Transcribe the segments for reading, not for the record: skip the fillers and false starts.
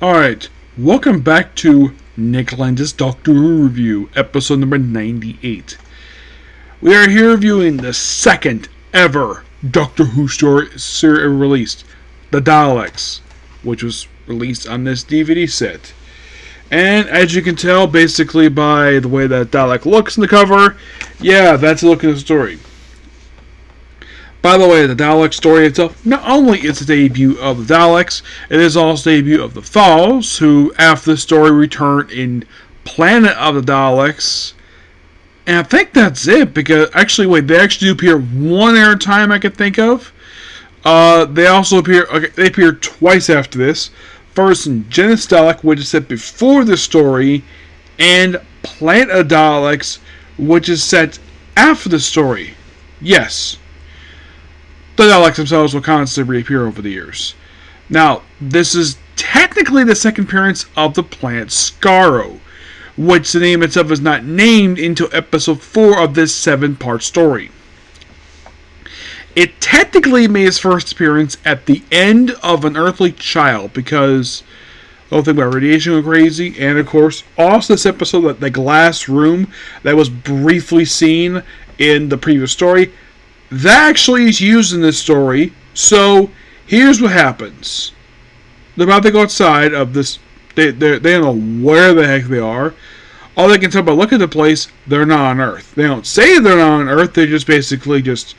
Alright, welcome back to Nick Lenz's Doctor Who Review, episode number 98. We are here reviewing the second ever Doctor Who story ever released, The Daleks, which was released on this DVD set. And as you can tell, basically by the way that Dalek looks in the cover, yeah, that's a look at the story. By the way, the Dalek story itself, not only is the debut of the Daleks, it is also the debut of the Thals, who, after the story, return in Planet of the Daleks. And I think that's it, because, they actually do appear one at a time I could think of. They also appear, they appear twice after this. First in Genesis Dalek, which is set before the story, and Planet of the Daleks, which is set after the story. Yes. The Daleks themselves will constantly reappear over the years. Now, this is technically the second appearance of the planet Skaro, which the name itself is not named until episode 4 of this 7-part story. It technically made its first appearance at the end of An Earthly Child, because the whole thing about radiation went crazy, and of course, also this episode, the glass room that was briefly seen in the previous story, that actually is used in this story. So here's what happens. They're about to go outside of this. They don't know where the heck they are. All they can tell by looking at the place, they're not on Earth. They don't say they're not on Earth. They're just basically just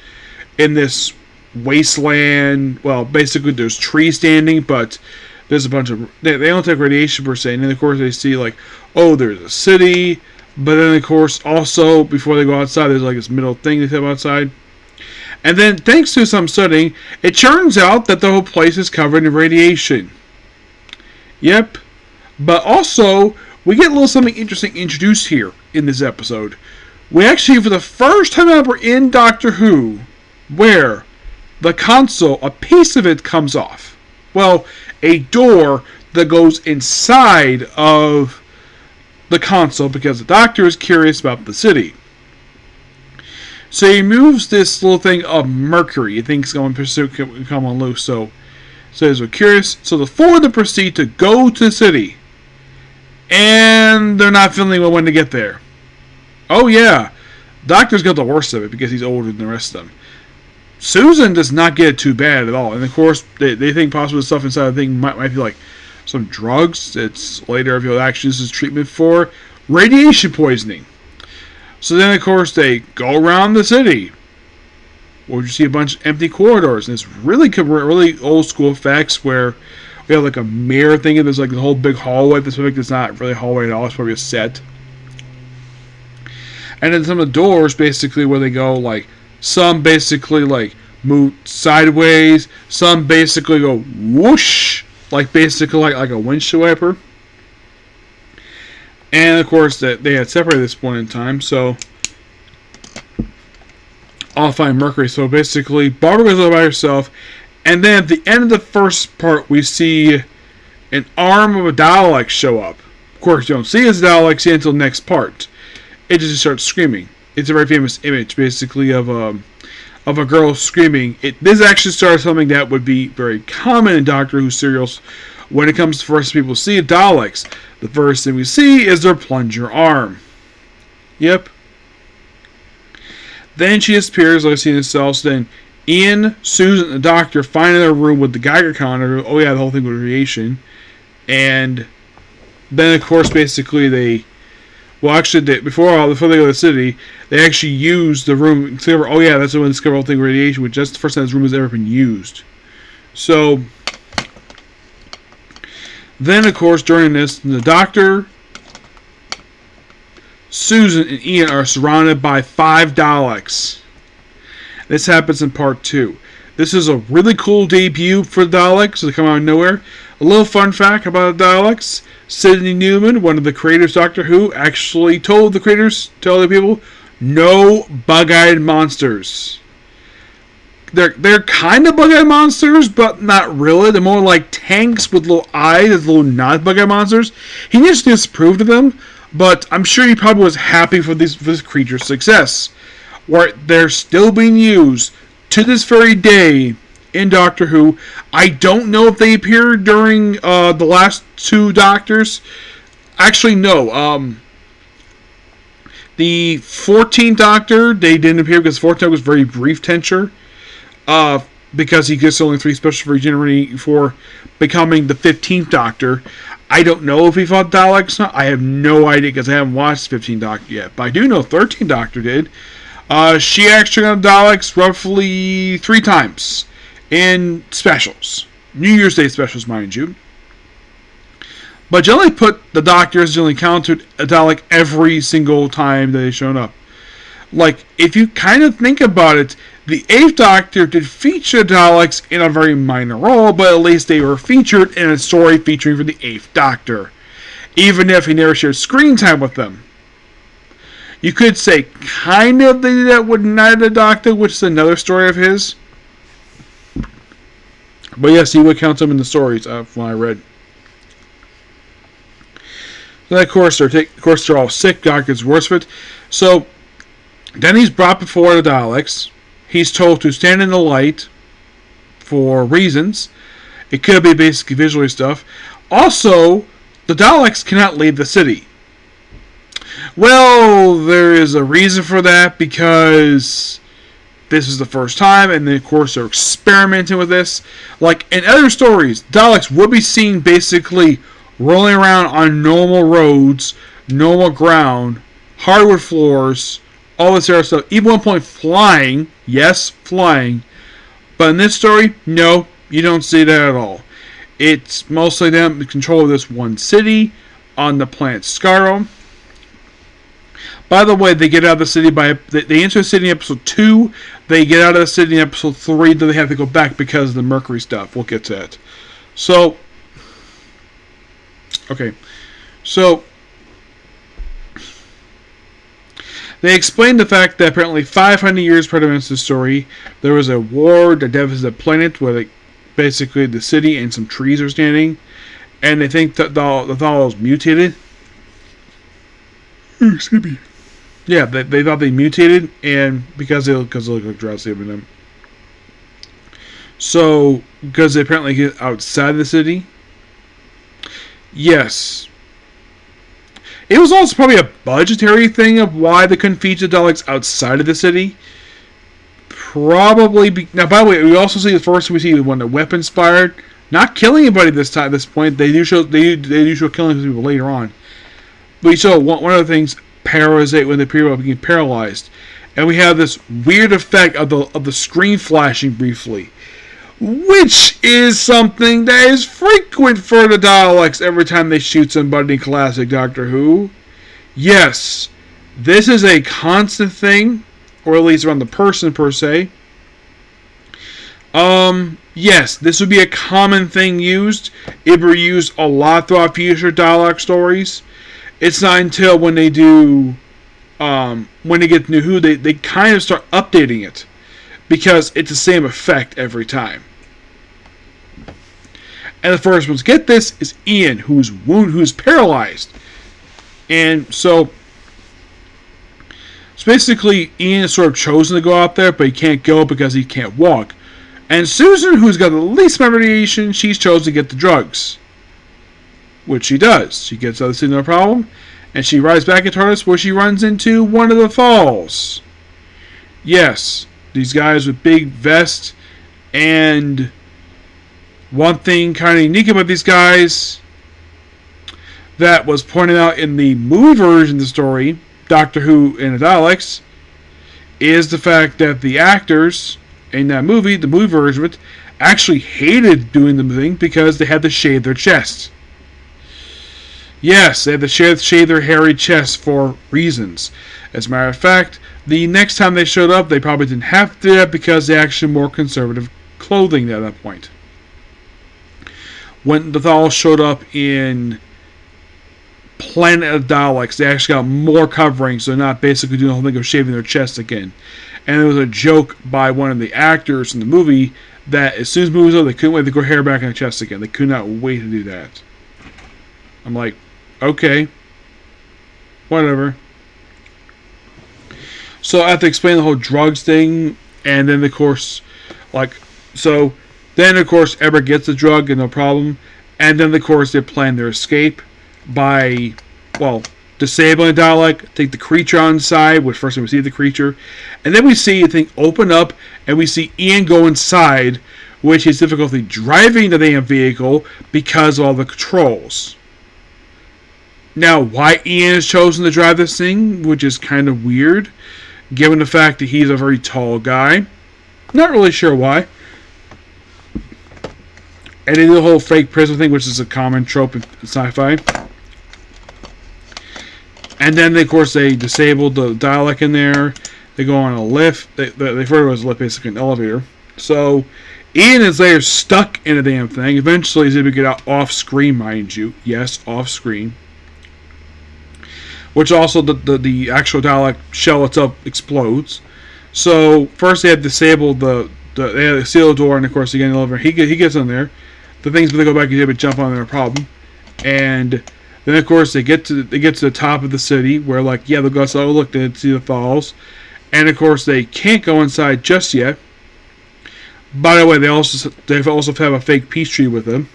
in this wasteland. Well, basically there's trees standing, but there's a bunch of... They don't take radiation per se. And then of course they see there's a city. But then of course also, before they go outside, there's this middle thing they have outside. And then, thanks to some studying, it turns out that the whole place is covered in radiation. Yep. But also, we get a little something interesting introduced here in this episode. We actually, for the first time ever in Doctor Who, where the console, a piece of it comes off. Well, a door that goes inside of the console because the Doctor is curious about the city. So he moves this little thing of mercury. He thinks going to come on loose. So he's curious. So the four of them proceed to go to the city. And they're not feeling well when they get there. Oh yeah. Doctor's got the worst of it because he's older than the rest of them. Susan does not get it too bad at all. And of course, they think possibly the stuff inside the thing might be some drugs. It's later revealed actually this is treatment for radiation poisoning. So then, of course, they go around the city, where you see a bunch of empty corridors, and it's really old school effects where we have a mirror thing, and there's the whole big hallway. This is not really a hallway at all; it's probably a set. And then some of the doors, basically, where they go, some basically move sideways, some basically go whoosh, basically like a windshield wiper. And of course, they had separated at this point in time, so I'll find Mercury. So basically, Barbara goes out by herself, and then at the end of the first part, we see an arm of a Dalek show up. Of course, you don't see his Dalek until the next part. It just starts screaming. It's a very famous image, basically, of a girl screaming. This actually started something that would be very common in Doctor Who serials. When it comes to first people see Daleks, the first thing we see is their plunger arm. Yep. Then she disappears, like I see in the cells. Then Ian, Susan, and the Doctor find in their room with the Geiger counter. Oh yeah, the whole thing with radiation. And then, of course, basically before they go to the city, they actually use the room. Discover, oh yeah, that's when they discover the whole thing with radiation, which that's the first time this room has ever been used. So then, of course, during this, the Doctor, Susan, and Ian are surrounded by 5 Daleks. This happens in part 2. This is a really cool debut for the Daleks. They come out of nowhere. A little fun fact about the Daleks. Sidney Newman, one of the creators of Doctor Who, actually told other people, no bug-eyed monsters. They're kind of bug-eyed monsters, but not really. They're more like tanks with little eyes, little not bug-eyed monsters. He just disapproved of them, but I'm sure he probably was happy for this creature's success. Where they're still being used to this very day in Doctor Who. I don't know if they appeared during the last two Doctors. Actually, no. The 14th Doctor, they didn't appear because the 14th Doctor was very brief tenure. Because he gets only 3 special regenerating for becoming the 15th Doctor. I don't know if he fought Daleks or not. I have no idea because I haven't watched 15th Doctor yet. But I do know 13th Doctor did. She actually got Daleks roughly 3 times in specials. New Year's Day specials, mind you. But generally put, the Doctors generally encountered a Dalek every single time that they showed up. Like, if you kind of think about it, the 8th Doctor did feature Daleks in a very minor role, but at least they were featured in a story featuring for the 8th Doctor, even if he never shared screen time with them. You could say kind of they did that with Night of the Doctor, which is another story of his. But yes, he would count them in the stories from what I read. Then of course they're all sick. Doctor's worse of it. So then he's brought before the Daleks. He's told to stand in the light for reasons. It could be basically visually stuff. Also, the Daleks cannot leave the city. Well, there is a reason for that because this is the first time, and then of course they're experimenting with this. Like in other stories, Daleks would be seen basically rolling around on normal roads, normal ground, hardwood floors, all this other stuff. Even one point flying. Yes, flying. But in this story, no, you don't see that at all. It's mostly them in control of this one city on the planet Skaro. By the way, they get out of the city they enter the city in episode 2. They get out of the city in episode 3. Then they have to go back because of the Mercury stuff. We'll get to that. So, okay. So, they explained the fact that apparently 500 years prior to the story, there was a war that devastated the planet where basically the city and some trees are standing. And they think that the Thal was mutated. Excuse me. Yeah, they thought they mutated, and because they look like drowsy over them. So, because they apparently get outside the city. Yes. It was also probably a budgetary thing of why they couldn't feature Daleks outside of the city. Probably. Now, by the way, we also see the first we see when the weapons fired, not killing anybody this point. They do show killing people later on. But we saw one of the things. Parasite when the people became paralyzed, and we have this weird effect of the screen flashing briefly, which is something that is frequent for the Daleks every time they shoot somebody in classic Doctor Who. Yes, this is a constant thing, or at least around the person per se. Yes, this would be a common thing used. It would be used a lot throughout future Dalek stories. It's not until when they do, when they get to New Who, they kind of start updating it. Because it's the same effect every time. And the first ones to get this is Ian, who's paralyzed. And so basically Ian is sort of chosen to go out there, but he can't go because he can't walk. And Susan, who's got the least amount of radiation, she's chosen to get the drugs. Which she does. She gets out of the city, no problem. And she rides back into TARDIS where she runs into one of the Thals. Yes. These guys with big vests. And one thing kind of unique about these guys that was pointed out in the movie version of the story, Doctor Who and the Daleks, is the fact that the actors in that movie, the movie version of it, actually hated doing the thing because they had to shave their chests. Yes, they had to shave their hairy chests for reasons. As a matter of fact, the next time they showed up, they probably didn't have to do that because they actually more conservative clothing at that point. When the Thals showed up in Planet of Daleks, they actually got more covering, so they're not basically doing the whole thing of shaving their chests again. And there was a joke by one of the actors in the movie that as soon as the movie was over, they couldn't wait to grow hair back on their chest again. They could not wait to do that. I'm like, okay, whatever. So I have to explain the whole drugs thing, and then of course, like So then, of course, Ever gets the drug and no problem. And then, of course, they plan their escape by, well, disabling the Dalek, take the creature on side, which first we see the creature. And then we see the thing open up, and we see Ian go inside, which has difficulty driving the damn vehicle because of all the controls. Now, why Ian has chosen to drive this thing, which is kind of weird, given the fact that he's a very tall guy. Not really sure why. And they do the whole fake prison thing, which is a common trope in sci-fi. And then, of course, they disabled the Dalek in there. They go on a lift. They refer to it as a lift, basically an elevator. So, Ian is there stuck in a damn thing. Eventually, he's able to get out off-screen, mind you. Yes, off-screen. Which also, the actual Dalek shell itself explodes. So, first they have disabled they had to seal the door, and of course, they get in the elevator. He gets in there. The things when they go back, he's able to jump on their problem. And then, of course, they get to the top of the city, where, like, yeah, they'll go outside, look, they see the falls. And, of course, they can't go inside just yet. By the way, they also have a fake peace tree with them.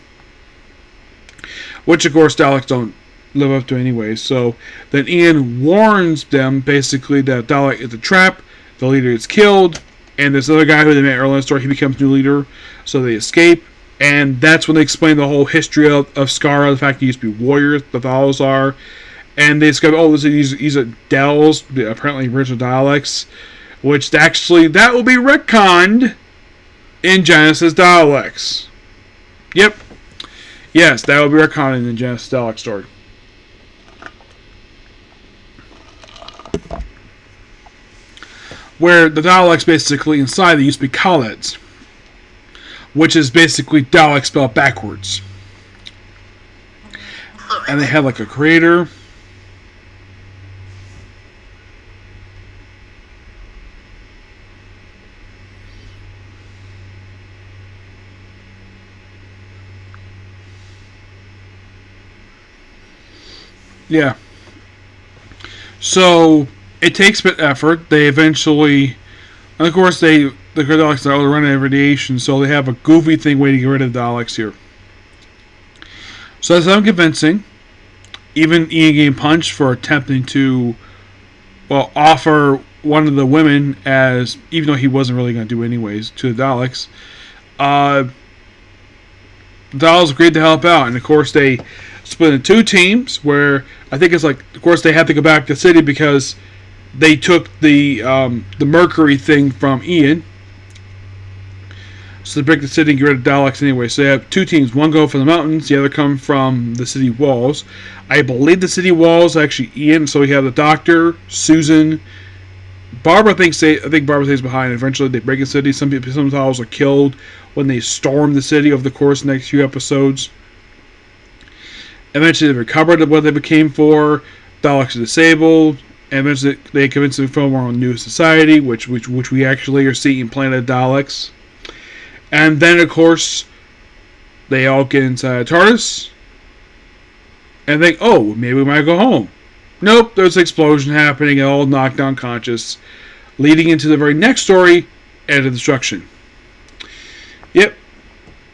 Which, of course, Daleks don't live up to anyway. So, then Ian warns them, basically, that Dalek is a trap, the leader is killed, and this other guy who they met earlier in the story, he becomes new leader, so they escape. And that's when they explain the whole history of Skara, the fact he used to be warriors, the Thals are. And they discover, these are Dells, apparently original Daleks. Which actually, that will be retconned in Genesis Daleks. Yep. Yes, that will be retconned in the Genesis Daleks story. Where the Daleks basically inside, they used to be Khaleds. Which is basically Dalek spelled backwards. And they have like a creator. Yeah. So, it takes a bit of effort. They eventually... And of course, the Daleks are running out of radiation, so they have a goofy thing way to get rid of the Daleks here. So that's unconvincing. Even Ian getting punched for attempting to, well, offer one of the women as, even though he wasn't really going to do anyways, to the Daleks. The Daleks agreed to help out, and of course they split into two teams, where I think it's like, of course they have to go back to the city because they took the Mercury thing from Ian. So they break the city and get rid of Daleks anyway. So they have two teams. One go from the mountains, the other come from the city walls. I believe the city walls are actually Ian. So we have the Doctor, Susan, Barbara. I think Barbara stays behind. Eventually they break the city. Some Daleks are killed when they storm the city over the course of the next few episodes. Eventually they recovered what they became for. Daleks are disabled. And eventually they convince them to film our own new society, which we actually are seeing Planet Daleks. And then, of course, they all get inside TARDIS and think, oh, maybe we might go home. Nope, there's an explosion happening and all knocked unconscious, leading into the very next story, End of Destruction. Yep.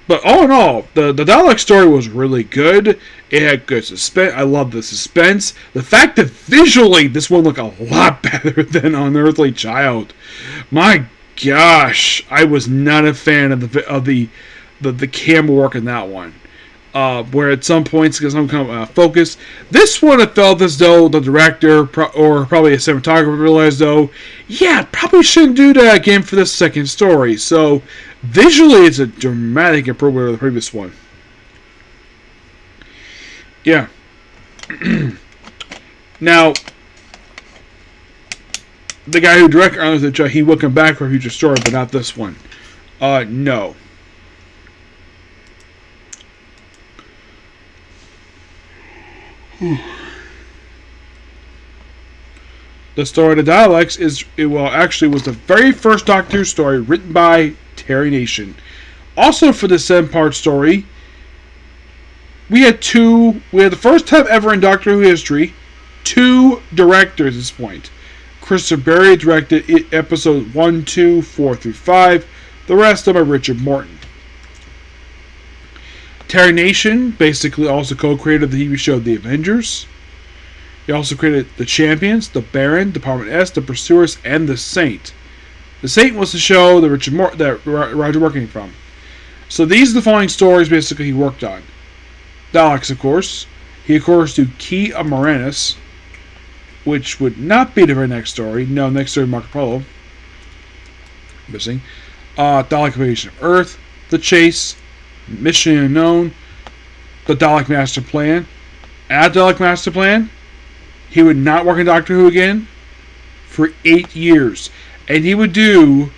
But all in all, the Dalek story was really good. It had good suspense. I love the suspense. The fact that visually this one looked a lot better than Unearthly Child. My gosh, I was not a fan of the camera work in that one. Where at some points, because I'm kind of focused. This one, it felt as though the director or probably a cinematographer realized, though, yeah, probably shouldn't do that again for this second story. So visually, it's a dramatic improvement over the previous one. Yeah. Now, the guy who directed Unearthly Child, he will come back for a future story, but not this one. No. The story of the Daleks actually was the very first Doctor Who story written by Terry Nation. Also for the 7-part story, we had the first time ever in Doctor Who history, 2 directors at this point. Christopher Berry directed episodes 1, 2, 4 through 5. The rest of them are Richard Morton. Terry Nation basically also co-created the TV show The Avengers. He also created The Champions, The Baron, Department S, The Pursuers, and The Saint. The Saint was the show that Roger Moore came from. So these are the following stories basically he worked on. Daleks, of course. He, of course, did Key of Moranus, which would not be the very next story. No, next story, Marco Polo. Missing. Dalek Invasion of Earth, The Chase, Mission Unknown, The Dalek Master Plan. At Dalek Master Plan, he would not work in Doctor Who again for 8 years. And he would do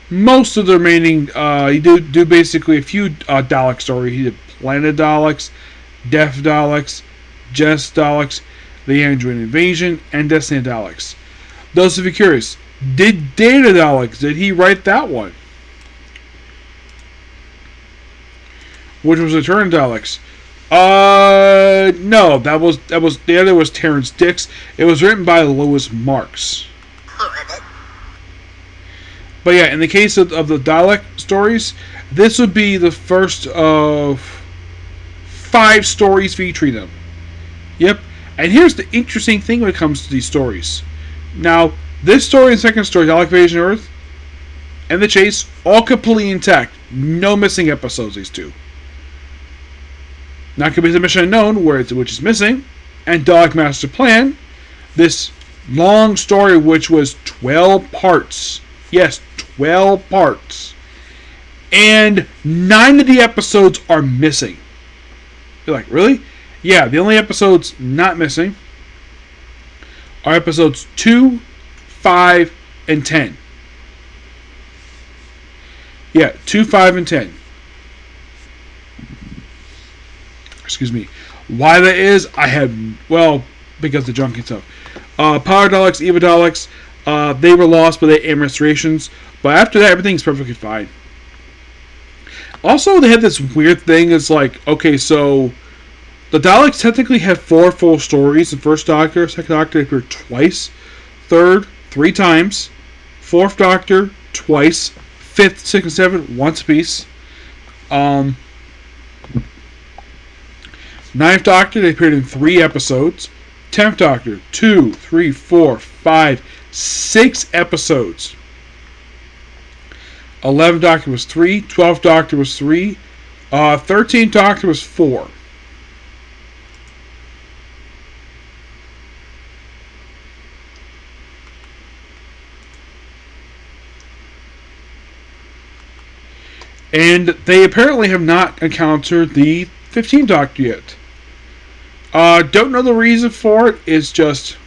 most of the remaining, he did do basically a few Dalek stories. He did Planet Daleks, Death Daleks, Genesis Daleks, The Android Invasion, and Destiny Daleks. Those of you curious, did Data Daleks, did he write that one? Which was Return Daleks. No, that was the other was Terrence Dix. It was written by Louis Marks. But yeah, in the case of the Dalek stories, this would be the first of 5 stories featuring them. Yep. And here's the interesting thing when it comes to these stories. Now, this story and second story, Dalek Invasion Earth, and The Chase, all completely intact. No missing episodes, these two. Not going to be the Mission Unknown, which is missing, and Dalek Master Plan, this long story which was 12 parts. Yes, 12 parts. And 9 of the episodes are missing. You're like, really? Yeah, the only episodes not missing are episodes 2, 5, and 10. Yeah, 2, 5, and 10. Excuse me. Why that is, I have, well, because the junkie stuff. Power Daleks, Eva Daleks, they were lost by the administrations, but after that, everything's perfectly fine. Also, they had this weird thing, it's like, okay, so the Daleks technically had 4 full stories. The first Doctor, second Doctor appeared twice, third, 3 times, fourth Doctor, twice, fifth, sixth, and seventh, once apiece. Ninth Doctor, they appeared in 3 episodes. 10th Doctor, 2, 3, 4, 5, 6 episodes. 11th Doctor was 3. 12th Doctor was 3. 13th Doctor was 4. And they apparently have not encountered the 15th Doctor yet. Don't know the reason for it. It's just,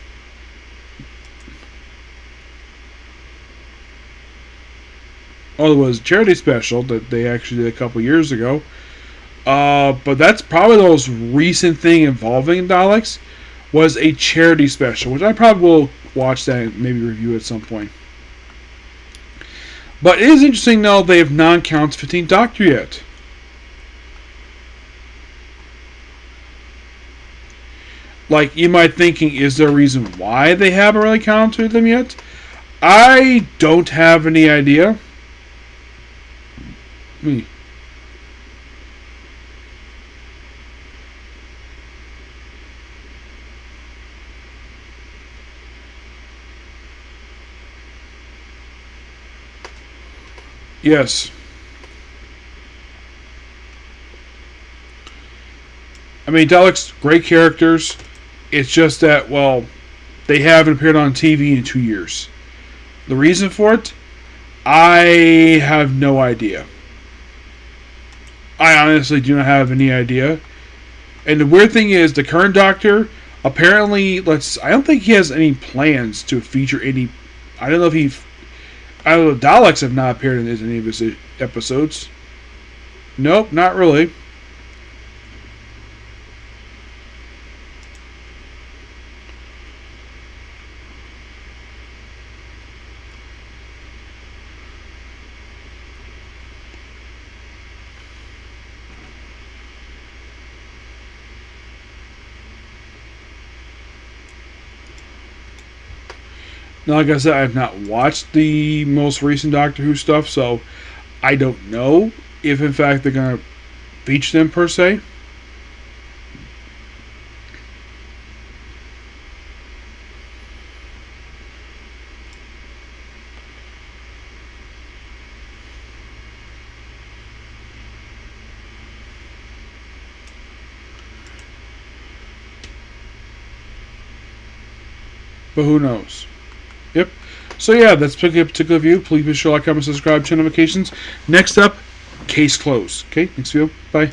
there was a charity special that they actually did a couple years ago. But that's probably the most recent thing involving Daleks, was a charity special, which I probably will watch that and maybe review at some point. But it is interesting, though, they have not encountered 15th Doctor yet. Like, you might thinking, is there a reason why they haven't really encountered them yet? I don't have any idea. Yes. I mean, Daleks, great characters. It's just that, well, they haven't appeared on TV in 2 years. The reason for it? I have no idea. I honestly do not have any idea. And the weird thing is, the current Doctor, apparently, I don't think he has any plans to feature any, I don't know if Daleks have not appeared in any of his episodes. Nope, not really. Now, like I said, I have not watched the most recent Doctor Who stuff, so I don't know if, in fact, they're going to feature them per se. But who knows? Yep. So yeah, that's a particular view. Please be sure to like, comment, subscribe, turn notifications. Next up, case closed. Okay, next video. Bye.